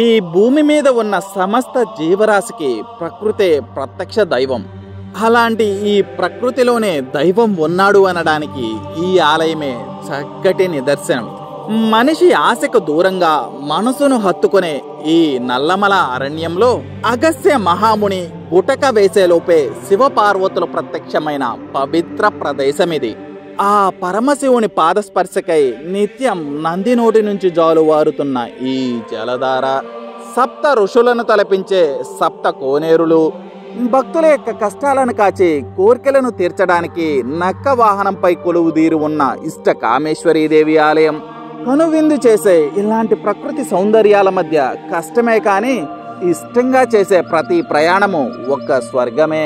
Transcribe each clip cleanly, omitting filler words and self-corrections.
ఈ భూమి మీద ఉన్న సమస్త జీవరాశికి ప్రకృతే ప్రత్యక్ష దైవం. అలాంటి ఈ ప్రకృతిలోనే దైవం ఉన్నాడు అనడానికి ఈ ఆలయమే చక్కటి నిదర్శనం. మనిషి ఆశకు దూరంగా మనసును హత్తుకునే ఈ నల్లమల అరణ్యంలో అగస్త్య మహాముని గుటక వేసేలోపే శివపార్వతులు ప్రత్యక్షమైన పవిత్ర ప్రదేశమిది. ఆ పరమశివుని పాదస్పర్శకై నిత్యం నంది నోటి నుంచి జాలువారుతున్న ఈ జలధార, సప్త ఋషులను తలపించే సప్త కోనేరులు, భక్తుల యొక్క కష్టాలను కాచి కోరికలను తీర్చడానికి నక్క వాహనంపై కొలువుదీరి ఉన్న ఇష్ట కామేశ్వరీదేవి ఆలయం, కనువిందు చేసే ఇలాంటి ప్రకృతి సౌందర్యాల మధ్య కష్టమే కానీ ఇష్టంగా చేసే ప్రతి ప్రయాణము ఒక్క స్వర్గమే.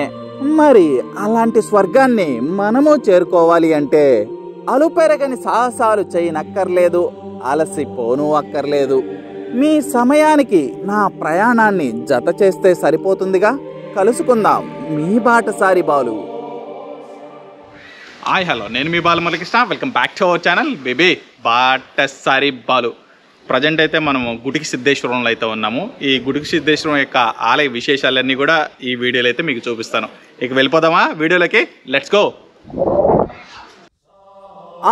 మరి అలాంటి స్వర్గాన్ని మనము చేరుకోవాలి అంటే అలుపెరగని సాహసాలు చేయనక్కర్లేదు, అలసిపోను అక్కర్లేదు. మీ సమయానికి నా ప్రయాణాన్ని జత చేస్తే సరిపోతుందిగా. కలుసుకుందాం మీ బాటసారి బాలు. హాయ్ హలో, నేను మీ Balu Mallikrishna. Welcome back to our channel baby Batasari Balu. Present అయితే మనము గుడికి సిద్ధేశ్వరంలో అయితే ఉన్నాము. ఈ గుడికి సిద్ధేశ్వరం యొక్క ఆలయ విశేషాలన్నీ కూడా ఈ వీడియోలో అయితే మీకు చూపిస్తాను. ఇక వెళ్ళిపోదామా వీడియోలోకి? Let's go.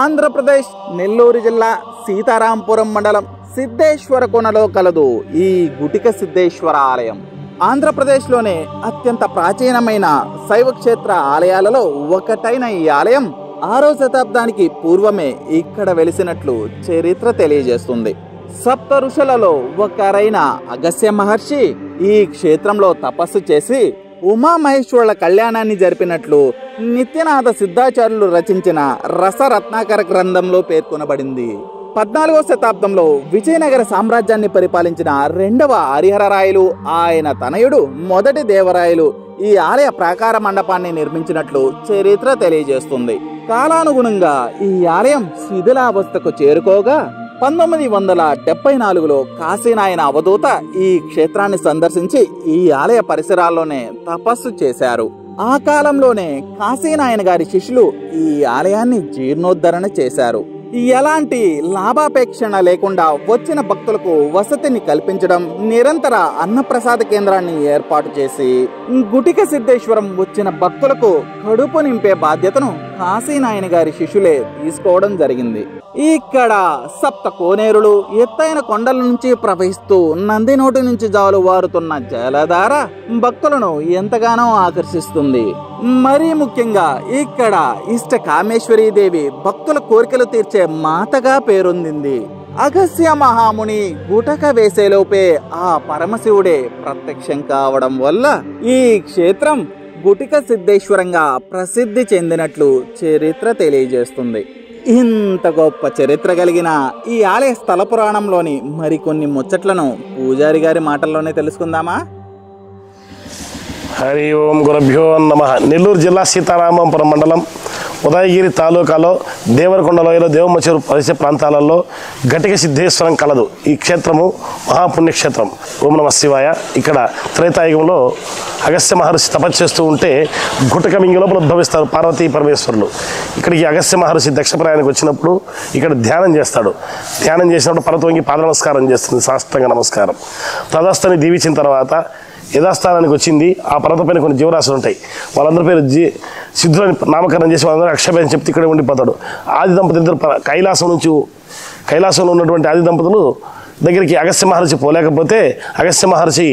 ఆంధ్రప్రదేశ్ నెల్లూరు జిల్లా సీతారాంపురం మండలం సిద్ధేశ్వర కొనలో కలదు ఈ గుటిక సిద్ధేశ్వర ఆలయం. ఆంధ్రప్రదేశ్లోనే అత్యంత ప్రాచీనమైన శైవ క్షేత్ర ఆలయాలలో ఒకటైన ఈ ఆలయం 6వ శతాబ్దానికి పూర్వమే ఇక్కడ వెలిసినట్లు చరిత్ర తెలియజేస్తుంది. సప్త ఋషులలో ఒకరైన అగస్త్య మహర్షి ఈ క్షేత్రంలో తపస్సు చేసి ఉమామహేశ్వరుల కళ్యాణాన్ని జరిపినట్లు నిత్యనాథ సిద్ధాచార్యులు రచించిన రసరత్నాకర గ్రంథంలో పేర్కొనబడింది. 14వ శతాబ్దంలో విజయనగర సామ్రాజ్యాన్ని పరిపాలించిన 2వ హరిహరరాయలు, ఆయన తనయుడు మొదటి దేవరాయలు ఈ ఆలయ ప్రాకార మండపాన్ని నిర్మించినట్లు చరిత్ర తెలియజేస్తుంది. కాలానుగుణంగా ఈ ఆలయం శిథిలావస్థకు చేరుకోగా 1974లో కాశీనాయన అవధూత ఈ క్షేత్రాన్ని సందర్శించి ఈ ఆలయ పరిసరాల్లోనే తపస్సు చేశారు. ఆ కాలంలోనే కాశీనాయన గారి శిష్యులు ఈ ఆలయాన్ని జీర్ణోద్ధరణ చేశారు. ఎలాంటి లాభాపేక్షణ లేకుండా వచ్చిన భక్తులకు వసతిని కల్పించడం, నిరంతర అన్నప్రసాద కేంద్రాన్ని ఏర్పాటు చేసి గుటిక సిద్ధేశ్వరం వచ్చిన భక్తులకు కడుపు నింపే బాధ్యతను కాశీనాయన గారి శిష్యులే తీసుకోవడం జరిగింది. ఇక్కడ సప్త కోనేరులు, ఎత్తైన కొండల నుంచి ప్రవహిస్తూ నంది నోటి నుంచి జాలు వారుతున్న జలధార భక్తులను ఎంతగానో ఆకర్షిస్తుంది. మరీ ముఖ్యంగా ఇక్కడ ఇష్ట కామేశ్వరీదేవి భక్తుల కోరికలు తీర్చే మాతగా పేరొందింది. అగస్త్య మహాముని గుటక వేసేలోపే ఆ పరమశివుడే ప్రత్యక్షం కావడం వల్ల ఈ క్షేత్రం గుటిక సిద్ధేశ్వరంగా ప్రసిద్ధి చెందినట్లు చరిత్ర తెలియజేస్తుంది. ఇంత గొప్ప చరిత్ర కలిగిన ఈ ఆలయ స్థల పురాణంలోని మరికొన్ని ముచ్చట్లను పూజారి గారి మాటల్లోనే తెలుసుకుందామా? హరి ఓం గురుభ్యో నమః. నెల్లూరు జిల్లా సీతారామంపురం మండలం ఉదయగిరి తాలూకాలో దేవరకొండలోయలో దేవమచెరు పరిసర ప్రాంతాలలో గటిక సిద్ధేశ్వరం కలదు. ఈ క్షేత్రము మహాపుణ్యక్షేత్రం. ఓం నమ శివాయ. ఇక్కడ త్రేతాయుగంలో అగస్త్య మహర్షి తపస్సు చేస్తూ ఉంటే గుటక మింగి లోపల ఉద్భవిస్తారు పార్వతీ పరమేశ్వరులు. ఇక్కడికి అగస్త్య మహర్షి దక్షప్రాయానికి వచ్చినప్పుడు ఇక్కడ ధ్యానం చేస్తాడు. ధ్యానం చేసినప్పుడు పర్వతంగి పాద నమస్కారం చేస్తుంది, సాష్టాంగ నమస్కారం. తదస్థని దీవించిన తర్వాత యథాస్థానానికి వచ్చింది. ఆ పర్వతం పైన కొన్ని జీవరాశులు ఉంటాయి. వాళ్ళందరి పేరు సిద్ధులని నామకరణం చేసి వాళ్ళందరూ అక్షభేదం చెప్తే ఇక్కడే ఉండిపోతాడు. ఆది దంపతులు ఇద్దరు కైలాసంలో ఉన్నటువంటి ఆది దంపతులు దగ్గరికి అగస్త్య మహర్షి పోలేకపోతే అగస్త్య మహర్షి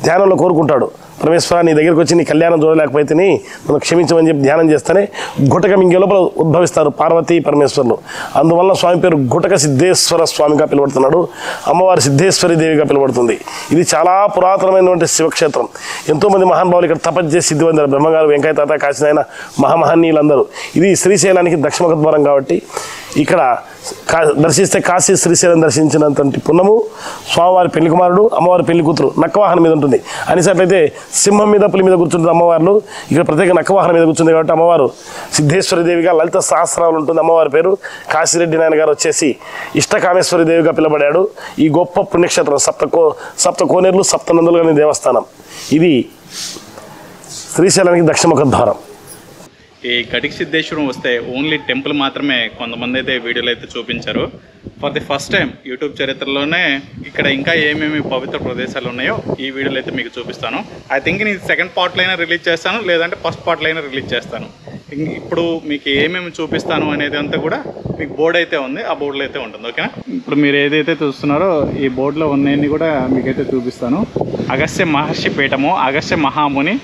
ధ్యానంలో కోరుకుంటాడు, పరమేశ్వర నీ దగ్గరికి వచ్చి నీ కళ్యాణం చూడలేకపోతే నన్ను క్షమించమని చెప్పి ధ్యానం చేస్తేనే గుటక మింగే లోపల ఉద్భవిస్తారు పార్వతీ పరమేశ్వరులు. అందువల్ల స్వామి పేరు గుటక సిద్ధేశ్వర స్వామిగా పిలువడుతున్నాడు. అమ్మవారి సిద్ధేశ్వరి దేవిగా పిలువడుతుంది. ఇది చాలా పురాతనమైనటువంటి శివక్షేత్రం. ఎంతోమంది మహానుభావులు ఇక్కడ తపస్సు చేసి సిద్ధి పొందారు. బ్రహ్మగారు, వెంకయ్య తాత, కాశీనాయన, మహామహనీయులందరూ. ఇది శ్రీశైలానికి దక్షిణముఖద్వారం కాబట్టి ఇక్కడ దర్శిస్తే కాశీ శ్రీశైలం దర్శించినంత పుణ్యము. స్వామివారి పెళ్లి కుమారుడు, అమ్మవారి పెళ్లి కూతురు నక్కవాహనం మీద ఉంటుంది. అనేసట్లయితే సింహం మీద, పులి మీద కూర్చుంటుంది అమ్మవారు. ఇక్కడ ప్రత్యేక నక్కవాహనం మీద కూర్చుంది కాబట్టి అమ్మవారు సిద్ధేశ్వరి దేవిగా లలిత సహస్రాలు ఉంటుంది. అమ్మవారి పేరు కాశీరెడ్డి నాయన గారు వచ్చేసి ఇష్టకామేశ్వరి దేవిగా పిలువబడాడు. ఈ గొప్ప పుణ్యక్షేత్రం సప్త కోనేరులు, సప్త నందులు అనే దేవస్థానం. ఇది శ్రీశైలానికి దక్షిణముఖ ద్వారం. ఈ ఘటిక సిద్ధేశ్వరం వస్తే ఓన్లీ టెంపుల్ మాత్రమే కొంతమంది అయితే వీడియోలు అయితే చూపించారు. For the first time YouTube చరిత్రలోనే ఇక్కడ ఇంకా ఏమేమి పవిత్ర ప్రదేశాలు ఉన్నాయో ఈ వీడియోలో అయితే మీకు చూపిస్తాను. ఐ థింక్ నేను సెకండ్ పార్ట్లో అయినా రిలీజ్ చేస్తాను, లేదంటే ఫస్ట్ పార్ట్లో అయినా రిలీజ్ చేస్తాను. ఇప్పుడు మీకు ఏమేమి చూపిస్తాను అనేది అంతా కూడా మీకు బోర్డు అయితే ఉంది, ఆ బోర్డులో అయితే ఉంటుంది. ఓకేనా? ఇప్పుడు మీరు ఏదైతే చూస్తున్నారో ఈ బోర్డులో ఉన్నాయన్నీ కూడా మీకైతే చూపిస్తాను. అగస్త్య మహర్షి పీఠము, అగస్త్య మహాముని,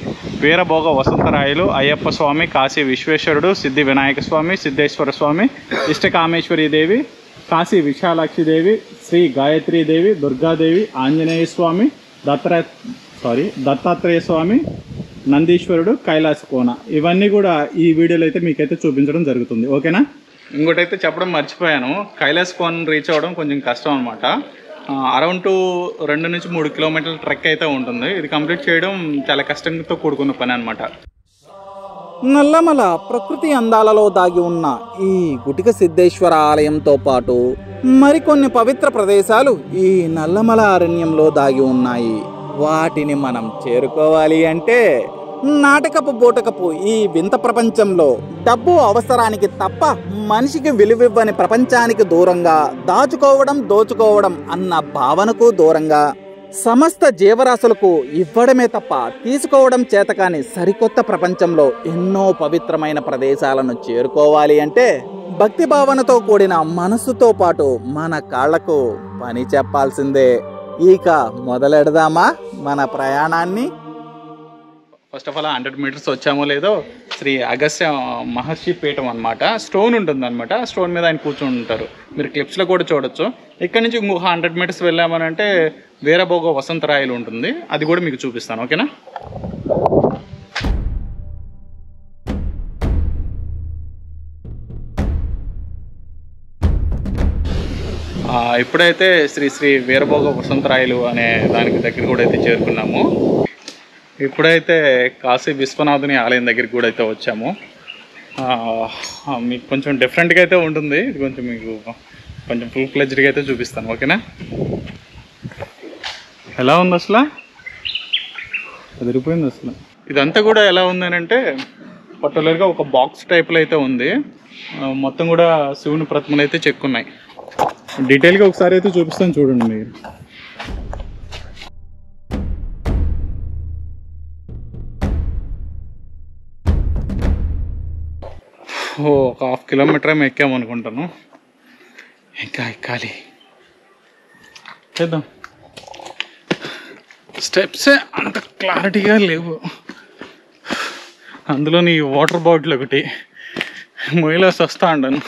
వీరభోగ వసంతరాయలు, అయ్యప్ప స్వామి, కాశీ విశ్వేశ్వరుడు, సిద్ధి వినాయక స్వామి, సిద్ధేశ్వర స్వామి, ఇష్టకామేశ్వరి దేవి, కాశీ విశాలాక్షిదేవి, శ్రీ గాయత్రీదేవి, దుర్గాదేవి, ఆంజనేయ స్వామి, దత్తాత్రేయ స్వామి, నందీశ్వరుడు, కైలాస కోన, ఇవన్నీ కూడా ఈ వీడియోలో అయితే మీకైతే చూపించడం జరుగుతుంది. ఓకేనా? ఇంకోటైతే చెప్పడం మర్చిపోయాను, కైలాస కోన రీచ్ అవ్వడం కొంచెం కష్టం అనమాట. అరౌండ్ 2 నుంచి 3 కిలోమీటర్ల ట్రెక్ అయితే ఉంటుంది. ఇది కంప్లీట్ చేయడం చాలా కష్టంతో కూడుకున్న పని అనమాట. నల్లమల ప్రకృతి అందాలలో దాగి ఉన్న ఈ గుటిక సిద్ధేశ్వర ఆలయంతో పాటు మరికొన్ని పవిత్ర ప్రదేశాలు ఈ నల్లమల అరణ్యంలో దాగి ఉన్నాయి. వాటిని మనం చేరుకోవాలి అంటే నాటకపు బూటకపు ఈ వింత ప్రపంచంలో డబ్బు అవసరానికి తప్ప మనిషికి విలువివ్వని ప్రపంచానికి దూరంగా, దోచుకోవడం అన్న భావనకు దూరంగా, సమస్త జీవరాశులకు ఇవ్వడమే తప్ప తీసుకోవడం చేతకాని సరికొత్త ప్రపంచంలో ఎన్నో పవిత్రమైన ప్రదేశాలను చేరుకోవాలి అంటే భక్తి భావనతో కూడిన మనస్సుతో పాటు మన కాళ్లకు పని చెప్పాల్సిందే. ఇక మొదలెడదామా మన ప్రయాణాన్ని? ఫస్ట్ ఆఫ్ ఆల్ 100 మీటర్స్ వచ్చామో లేదో శ్రీ అగస్త్య మహర్షి పీఠం అనమాట. స్టోన్ ఉంటుంది అనమాట. స్టోన్ మీద ఆయన కూర్చొని ఉంటారు. మీరు క్లిప్స్లో కూడా చూడొచ్చు. ఇక్కడ నుంచి ఇంకొక 100 మీటర్స్ వెళ్ళామనంటే వీరభోగ వసంతరాయలు ఉంటుంది. అది కూడా మీకు చూపిస్తాను. ఓకేనా? ఇప్పుడైతే శ్రీ వీరభోగ వసంతరాయలు అనే దానికి దగ్గర కూడా అయితే చేరుకున్నాము. ఇప్పుడైతే కాశీ విశ్వనాథుని ఆలయం దగ్గరికి కూడా అయితే వచ్చాము. మీకు కొంచెం డిఫరెంట్గా అయితే ఉంటుంది. ఇది కొంచెం మీకు కొంచెం ఫుల్ ఫ్లెడ్జ్డ్గా అయితే చూపిస్తాను. ఓకేనా? ఎలా ఉంది అసలు? అదిరిపోయింది అసలు. ఇదంతా కూడా ఎలా ఉంది అంటే పర్టికులర్గా ఒక బాక్స్ టైప్లో అయితే ఉంది. మొత్తం కూడా శివుని ప్రతిమలు అయితే చెక్కున్నాయి. డీటెయిల్గా ఒకసారి అయితే చూపిస్తాను, చూడండి మీరు. ఒక 1/2 కిలోమీటర్ ఏమో ఎక్కామనుకుంటాను. ఇంకా ఎక్కాలి. చేద్దాం. స్టెప్స్ అంత క్లారిటీగా లేవు. అందులోని వాటర్ బాటిల్ ఒకటి మొయిలాస్ వస్తా ఉండాను.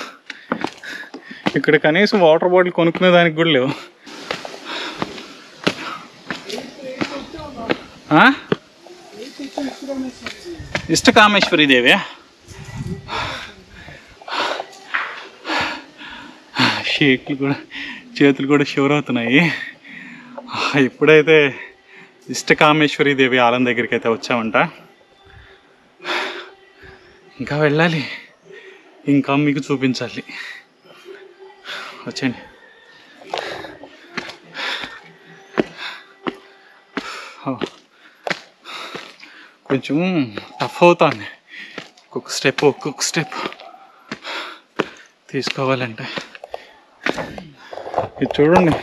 ఇక్కడ కనీసం వాటర్ బాటిల్ కొనుక్కునే దానికి కూడా లేవు. ఇష్టకామేశ్వరి దేవి షేక్లు కూడా, చేతులు కూడా షివర్ అవుతున్నాయి. ఇప్పుడైతే ఇష్టకామేశ్వరి దేవి ఆలయం దగ్గరికి అయితే వచ్చామంట. ఇంకా వెళ్ళాలి, ఇంకా మీకు చూపించాలి. వచ్చేయండి. కొంచెం టఫ్ అవుతుంది ఒక్కొక్క స్టెప్ తీసుకోవాలంటే. ఇది చూడండి,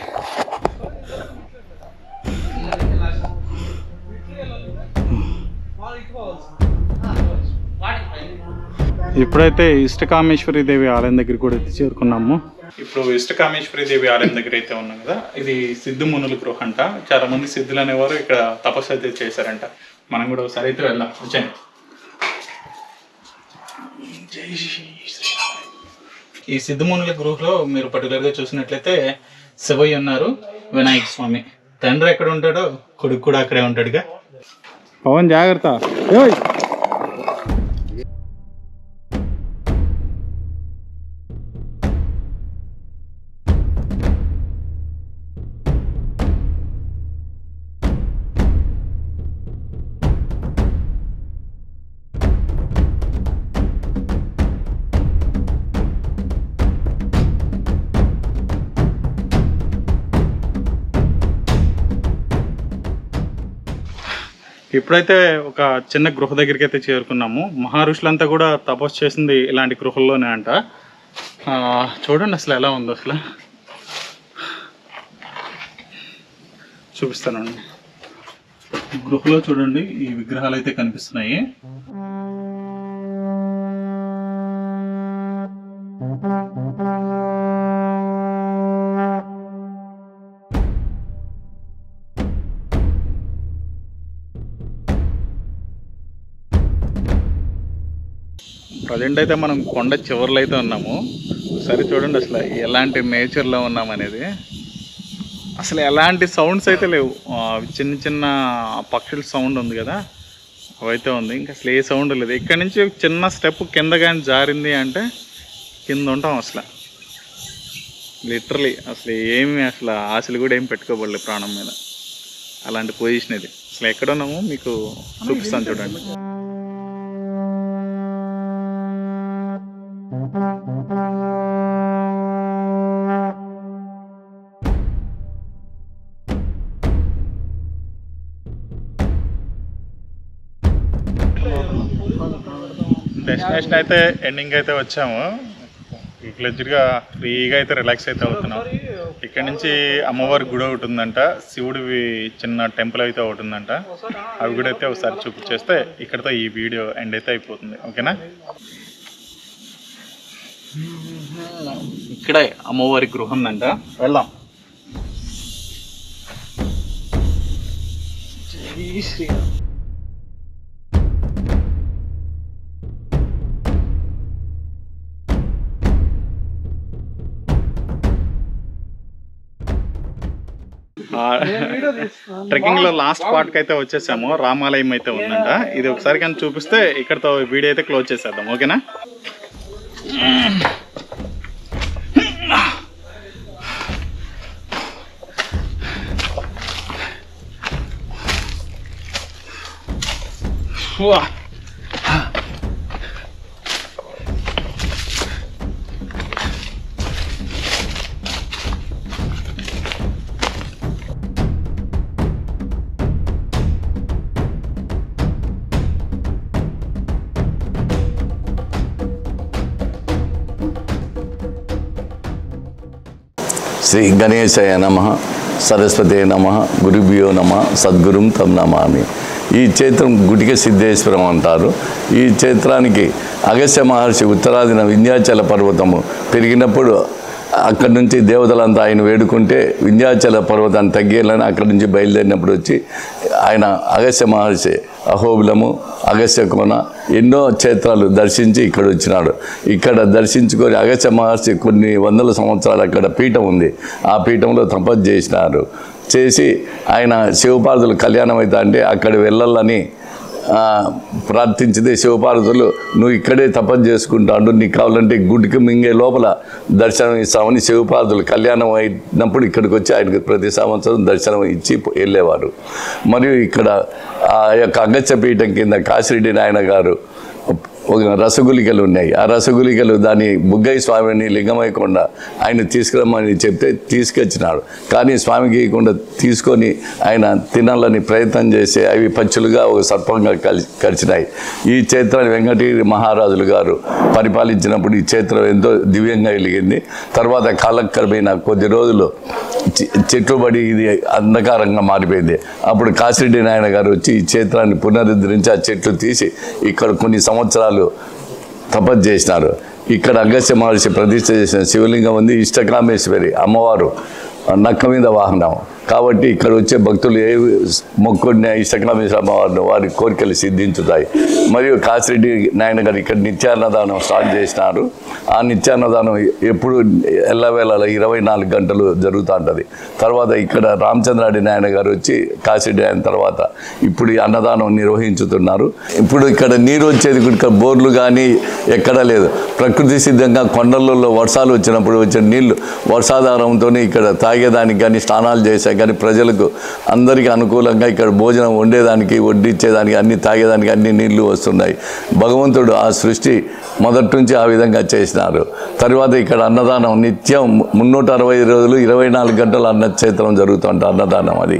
ఇప్పుడైతే ఇష్టకామేశ్వరి దేవి ఆలయం దగ్గర కూడా అయితే చేరుకున్నాము. ఇప్పుడు ఇష్టకామేశ్వరి దేవి ఆలయం దగ్గర అయితే ఉన్నాం కదా. ఇది సిద్ధు మునుల గృహ అంట. చాలా మంది సిద్ధులు అనేవారు ఇక్కడ తపస్సు అయితే చేశారంట. మనం కూడా ఒకసారి అయితే వెళ్దాం. వచ్చాను. ఈ సిద్ధుమునుల గృహలో మీరు పర్టికులర్గా చూసినట్లయితే శివయ్య ఉన్నారు, వినాయక స్వామి. తండ్రి ఎక్కడ ఉంటాడో కొడుకు కూడా అక్కడే ఉంటాడుగా. పవన్ జాగ్రత్త. ఇప్పుడైతే ఒక చిన్న గృహ దగ్గరికి అయితే చేరుకున్నాము. మహర్షులంతా కూడా తపస్సు చేసింది ఇలాంటి గృహల్లోనే అంట. చూడండి అసలు ఎలా ఉందో, అసలు చూపిస్తానండి. గృహలో చూడండి ఈ విగ్రహాలు అయితే కనిపిస్తున్నాయి. ప్రజెంట్ అయితే మనం కొండ చివర్లో అయితే ఉన్నాము. ఒకసారి చూడండి అసలు ఎలాంటి నేచర్లో ఉన్నాం అనేది. అసలు ఎలాంటి సౌండ్స్ అయితే లేవు. చిన్న చిన్న పక్షుల సౌండ్ ఉంది కదా, అవైతే ఉంది. ఇంకా అసలు ఏ సౌండ్ లేదు. ఇక్కడి నుంచి చిన్న స్టెప్ కింద కానీ జారింది అంటే కింద ఉంటాం. అసలు లిటరలీ అసలు ఏమి అసలు ఆశలు కూడా ఏం పెట్టుకోబడలేదు ప్రాణం మీద. అలాంటి పొజిషన్ ఇది. అసలు ఎక్కడ ఉన్నామో మీకు చూపిస్తాను చూడండి. డెస్టినేషన్ అయితే ఎండింగ్ అయితే వచ్చాము. ఫ్లెడ్జ్డ్గా ఫ్రీగా అయితే రిలాక్స్ అయితే అవుతున్నాం. ఇక్కడ నుంచి అమ్మవారి గుడి ఒకటి ఉందంట, శివుడివి చిన్న టెంపుల్ అయితే ఒకటి ఉందంట. అవి కూడా అయితే ఒకసారి చూపించేస్తే ఇక్కడతో ఈ వీడియో ఎండ్ అయితే అయిపోతుంది. ఓకేనా? ఇక్కడే అమ్మవారి గృహం ఉందంట, వెళ్దాం. జై శ్రీరామ్. ట్రెక్కింగ్ లో లాస్ట్ పార్ట్ కి అయితే వచ్చేసాము. రామాలయం అయితే ఉందంట. ఇది ఒకసారి కానీ చూపిస్తే ఇక్కడతో వీడియో అయితే క్లోజ్ చేసేద్దాం. ఓకేనా? శ్రీ గణేశాయ నమః, సరస్వతే నమః, గురుభ్యో నమః, సద్గురుం తం నమామి. ఈ క్షేత్రం గుటిక సిద్ధేశ్వరం అంటారు. ఈ క్షేత్రానికి అగస్త్య మహర్షి ఉత్తరాదిన వింధ్యాచల పర్వతము పెరిగినప్పుడు అక్కడి నుంచి దేవతలంతా ఆయన వేడుకుంటే వింధ్యాచల పర్వతాన్ని తగ్గేయాలని అక్కడి నుంచి బయలుదేరినప్పుడు వచ్చి ఆయన అగస్త్య మహర్షి అహోబిలము, అగస్త్య కోన ఎన్నో క్షేత్రాలు దర్శించి ఇక్కడ వచ్చినాడు. ఇక్కడ దర్శించుకొని అగస్త్య మహర్షి కొన్ని వందల సంవత్సరాలు అక్కడ పీఠం ఉంది. ఆ పీఠంలో తపస్సు చేసి ఆయన శివపార్వతులు కళ్యాణం అవుతా అంటే అక్కడ వెళ్ళాలని ప్రార్థించితే శివపార్వతులు నువ్వు ఇక్కడే తపస్సు చేసుకుంటాడు, నీకు కావాలంటే గుడికి మింగే లోపల దర్శనం ఇస్తామని శివపార్వతులు కళ్యాణం అయినప్పుడు ఇక్కడికి వచ్చి ఆయనకు ప్రతి సంవత్సరం దర్శనం ఇచ్చి వెళ్ళేవారు. మరియు ఇక్కడ ఆ యొక్క అగస్త్య పీఠం కింద కాశిరెడ్డి నాయన గారు ఒక రసగులికలు ఉన్నాయి. ఆ రసగులికలు దాన్ని బుగ్గయ్య స్వామిని లింగమైకుండా ఆయన తీసుకురమ్మని చెప్తే తీసుకొచ్చినాడు. కానీ స్వామికి ఇవ్వకుండా తీసుకొని ఆయన తినాలని ప్రయత్నం చేసి అవి పచ్చులుగా ఒక సర్పంగా కరిచినాయి. ఈ క్షేత్రాన్ని వెంకటగిరి మహారాజులు గారు పరిపాలించినప్పుడు ఈ క్షేత్రం ఎంతో దివ్యంగా వెలిగింది. తర్వాత కాలక్రమేణా కొద్ది రోజులు చెట్లుబడి ఇది అంధకారంగా మారిపోయింది. అప్పుడు కాశిరెడ్డి నాయన గారు వచ్చి ఈ క్షేత్రాన్ని పునరుద్ధరించి ఆ చెట్లు తీసి ఇక్కడ కొన్ని సంవత్సరాలు తపస్సు చేసినారు. ఇక్కడ అగస్త్య మహర్షి ప్రతిష్ఠ చేసిన శివలింగం ఉంది. ఇష్టకామేశ్వరి అమ్మవారు నక్క మీద వాహనం కాబట్టి ఇక్కడ వచ్చే భక్తులు ఏ మొక్కుడిన ఇష్టకామేశ్వర అమ్మవారిని వారి కోరికలు సిద్ధించుతాయి. మరియు కాశిరెడ్డి నాయన గారు ఇక్కడ నిత్యాన్నదానం స్టార్ట్ చేసినారు. ఆ నిత్యాన్నదానం ఎప్పుడు ఎల్లవేళ 24 గంటలు జరుగుతూ ఉంటుంది. తర్వాత ఇక్కడ రామచంద్రారెడ్డి నాయన గారు వచ్చి కాశిరెడ్డి అయిన తర్వాత ఇప్పుడు ఈ అన్నదానం నిర్వహించుతున్నారు. ఇప్పుడు ఇక్కడ నీరు వచ్చేది ఇక్కడ బోర్లు కానీ ఎక్కడా లేదు. ప్రకృతి సిద్ధంగా కొండలలో వర్షాలు వచ్చినప్పుడు వచ్చిన నీళ్లు వర్షాధారంతోనే ఇక్కడ తాగేదానికి కానీ స్నానాలు చేసే కానీ ప్రజలకు అందరికీ అనుకూలంగా ఇక్కడ భోజనం వండేదానికి వడ్డించేదానికి అన్ని తాగేదానికి అన్ని నీళ్లు వస్తున్నాయి. భగవంతుడు ఆ సృష్టి మొదటి నుంచి ఆ విధంగా చేసినారు. తర్వాత ఇక్కడ అన్నదానం నిత్యం 365 రోజులు 24 గంటలు అన్నక్షేత్రం జరుగుతుంట అన్నదానం అది.